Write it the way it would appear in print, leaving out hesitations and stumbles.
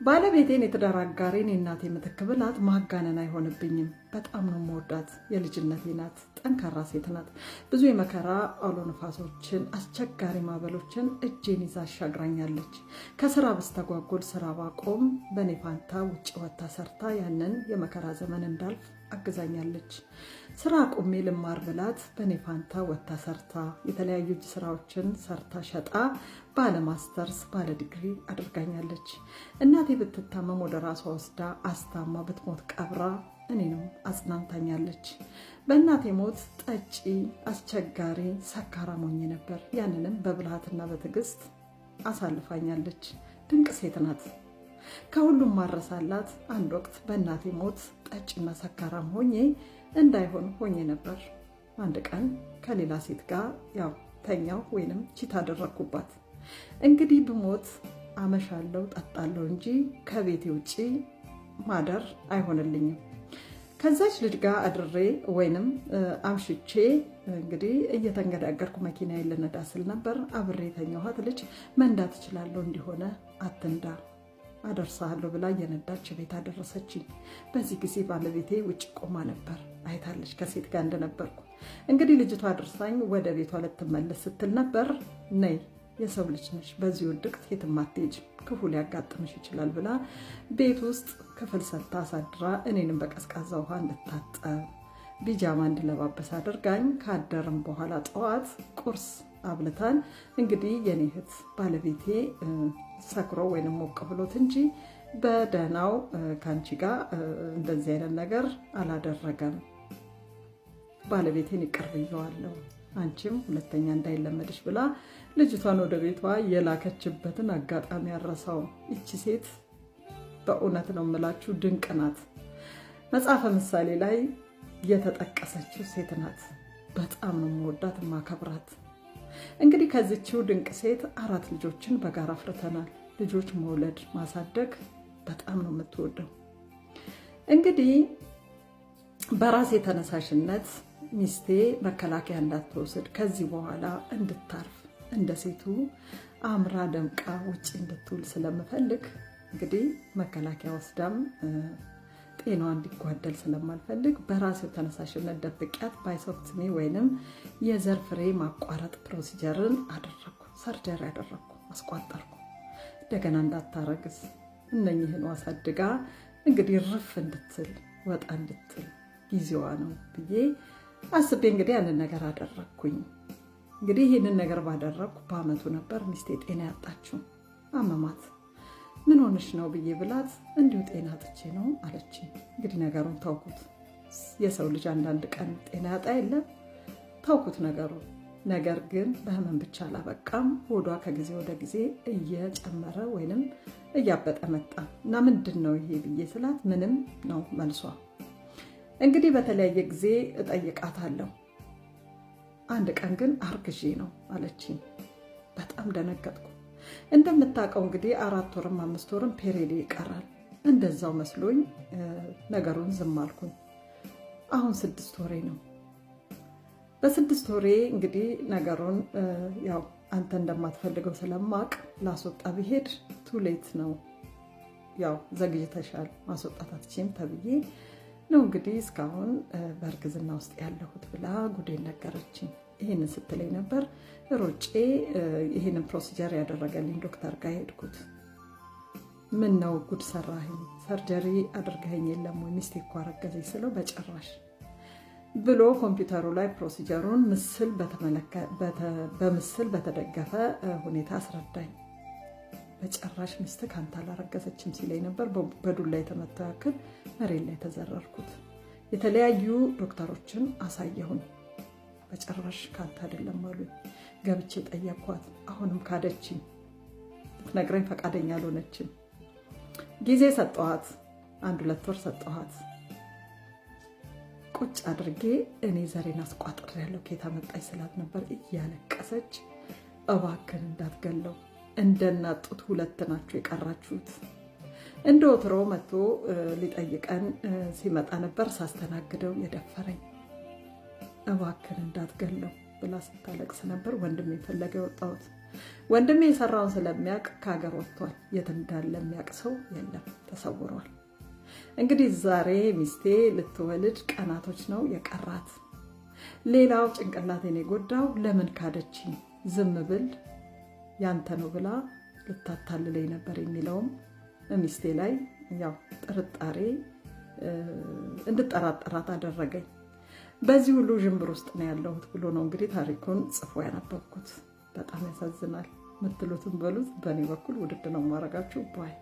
ባለቤቴን የትዳር አጋሬን የእናቴ ምትክ ብላት ማጋነን አይሆንብኝም። በጣም ነው የምወዳት። የልጅነቴ ናት። ጠንካራ ሴት ናት። ብዙ የመከራ አውሎ ነፋሶችን፣ አስቸጋሪ ማዕበሎችን እጄን ይዛ አሻግራኛለች። ከስራ በስተጓጎል ስራ ባቆም በኔ ፋንታ ውጭ ወጥታ ሰርታ ያንን የመከራ ዘመን እንዳልፍ አግዛኛለች። ስራ አቁሜ ልማር ብላት በኔ ፋንታ ወጥታ ሰርታ የተለያዩ እጅ ስራዎችን ሰርታ ሸጣ ባለ ማስተርስ ባለ ዲግሪ አድርጋኛለች። እናቴ ብትታመም ወደ ራሷ ወስዳ አስታማ ብትሞት ቀብራ እኔንም አጽናንታኛለች። በእናቴ ሞት ጠጪ፣ አስቸጋሪ፣ ሰካራም ሆኜ ነበር። ያንንም በብልሃትና በትዕግስት አሳልፋኛለች። ድንቅ ሴት ናት። ከሁሉም ማረሳላት አንድ ወቅት በእናቴ ሞት ጠጭና ሰካራም ሆኜ እንዳይሆን ሆኜ ነበር። አንድ ቀን ከሌላ ሴት ጋር ተኛው ወይንም ቺት አደረግኩባት። እንግዲህ ብሞት አመሻለሁ ጠጣለሁ እንጂ ከቤቴ ውጪ ማደር አይሆንልኝም። ከዛች ልጅ ጋር አድሬ ወይንም አምሽቼ እንግዲህ እየተንገዳገርኩ መኪና ልነዳ ስል ነበር አብሬ የተኛኋት ልጅ መንዳት እችላለሁ እንዲሆነ አትንዳ አደርሳለሁ ብላ እየነዳች ቤት አደረሰችኝ። በዚህ ጊዜ ባለቤቴ ውጭ ቆማ ነበር። አይታለች ከሴት ጋር እንደነበርኩ። እንግዲህ ልጅቷ አድርሳኝ ወደ ቤቷ ልትመለስ ስትል ነበር ነይ የሰው ልጅ ነሽ፣ በዚህ ውድቅት የትም አትሄጂም፣ ክፉ ሊያጋጥምሽ ይችላል ብላ ቤት ውስጥ ክፍል ሰጥታ አሳድራ እኔንም በቀዝቃዛ ውሃ እንድታጠብ ቢጃማ እንድለባበስ አድርጋኝ ካደርም በኋላ ጠዋት ቁርስ አብልታን እንግዲህ የኔ እህት ባለቤቴ ሰክሮ ወይንም ሞቅ ብሎት እንጂ በደህናው ካንቺ ጋር እንደዚህ አይነት ነገር አላደረገም። ባለቤቴን ይቅር ብየዋለሁ፣ አንቺም ሁለተኛ እንዳይለመድሽ ብላ ልጅቷን ወደ ቤቷ የላከችበትን አጋጣሚ ያረሳው። ይቺ ሴት በእውነት ነው የምላችሁ ድንቅ ናት። መጽሐፈ ምሳሌ ላይ የተጠቀሰችው ሴት ናት። በጣም ነው የምወዳት የማከብራት። እንግዲህ ከዚችው ድንቅ ሴት 4 ልጆችን በጋራ አፍርተናል። ልጆች መውለድ ማሳደግ በጣም ነው የምትወደው። እንግዲህ በራሴ ተነሳሽነት ሚስቴ መከላከያ እንዳትወስድ ከዚህ በኋላ እንድታርፍ እንደ ሴቱ አምራ ደምቃ ውጭ እንድትውል ስለምፈልግ እንግዲህ መከላከያ ወስዳም ጤናዋ እንዲጓደል ስለማልፈልግ በራሴው ተነሳሽነት ደብቂያት ባይሶፕትሚ ወይንም የዘር ፍሬ ማቋረጥ ፕሮሲጀርን አደረኩ። ሰርጀሪ አደረኩ፣ አስቋጠርኩ። እንደገና እንዳታረግዝ እነኝህን አሳድጋ እንግዲህ ርፍ እንድትል ወጣ እንድትል ጊዜዋ ነው ብዬ አስቤ እንግዲህ ያንን ነገር አደረኩኝ። እንግዲህ ይህንን ነገር ባደረኩ በአመቱ ነበር ሚስቴ ጤና ያጣችው። አመማት። ምን ሆነሽ ነው ብዬ ብላት እንዲሁ ጤና አጥቼ ነው አለችኝ። እንግዲህ ነገሩን ታውኩት። የሰው ልጅ አንዳንድ ቀን ጤና ያጣ የለም። ታውኩት ነገሩን። ነገር ግን በህመም ብቻ አላበቃም። ሆዷ ከጊዜ ወደ ጊዜ እየጨመረ ወይንም እያበጠ መጣ እና ምንድን ነው ይሄ ብዬ ስላት ምንም ነው መልሷ። እንግዲህ በተለያየ ጊዜ እጠይቃታለሁ። አንድ ቀን ግን አርግዤ ነው አለችኝ። በጣም ደነገጥኩ። እንደምታውቀው እንግዲህ 4 ወርም 5 ወርም ፔሬድ ይቀራል። እንደዛው መስሎኝ ነገሩን ዝም አልኩኝ። አሁን 6 ወሬ ነው። በ6 ወሬ እንግዲህ ነገሩን አንተ እንደማትፈልገው ስለማቅ ላስወጣ ብሄድ ቱሌት ነው፣ ዘግይተሻል፣ ማስወጣት አትችይም ተብዬ ነው እንግዲህ እስካሁን በእርግዝና ውስጥ ያለሁት ብላ ጉዴን ነገረችኝ። ይህንን ስትለኝ ነበር ሮጬ ይህንን ፕሮሲጀር ያደረገልኝ ዶክተር ጋር ሄድኩት። ምን ነው ጉድ ሰራኸኝ፣ ሰርጀሪ አድርገኸኝ የለም ወይ ሚስቴ እኮ አረገዘኝ ስለው በጭራሽ ብሎ ኮምፒውተሩ ላይ ፕሮሲጀሩን በምስል በተደገፈ ሁኔታ አስረዳኝ። በጭራሽ ሚስትህ ካንተ አላረገዘችም ሲለኝ ነበር በዱላ የተመታው ያክል መሬት ላይ ተዘረርኩት። የተለያዩ ዶክተሮችን አሳየሁኝ። በጭራሽ ካንተ አይደለም አሉኝ። ገብቼ ጠየኳት። አሁንም ካደችኝ። ልትነግረኝ ፈቃደኛ አልሆነችም። ጊዜ ሰጠኋት፣ 1-2 ወር ሰጠኋት። ቁጭ አድርጌ እኔ ዘሬን አስቋጥሬያለሁ ከየት አመጣች ስላት ነበር እያለቀሰች እባክህን እንዳትገለው፣ እንደናጡት 2 ናችሁ የቀራችሁት። እንደ ወትሮ መጥቶ ሊጠይቀን ሲመጣ ነበር ሳስተናግደው የደፈረኝ። እባክህን እንዳትገለው ብላ ስታለቅስ ነበር ወንድሜ ፈለገ የወጣሁት። ወንድሜ የሰራውን ስለሚያውቅ ከሀገር ወጥቷል። የት እንዳለ የሚያውቅ ሰው የለም፣ ተሰውሯል። እንግዲህ ዛሬ ሚስቴ ልትወልድ ቀናቶች ነው የቀራት። ሌላው ጭንቅላቴን የጎዳው ለምን ካደችኝ፣ ዝም ብል ያንተ ነው ብላ ልታታልለኝ ነበር የሚለውም ሚስቴ ላይ ያው ጥርጣሬ እንድጠራጠራት አደረገኝ። በዚህ ሁሉ ዥንብር ውስጥ ነው ያለሁት ብሎ ነው እንግዲህ ታሪኩን ጽፎ ያነበብኩት። በጣም ያሳዝናል። ምትሉትን በሉት። በእኔ በኩል ውድድ ነው ማረጋችሁ ባይ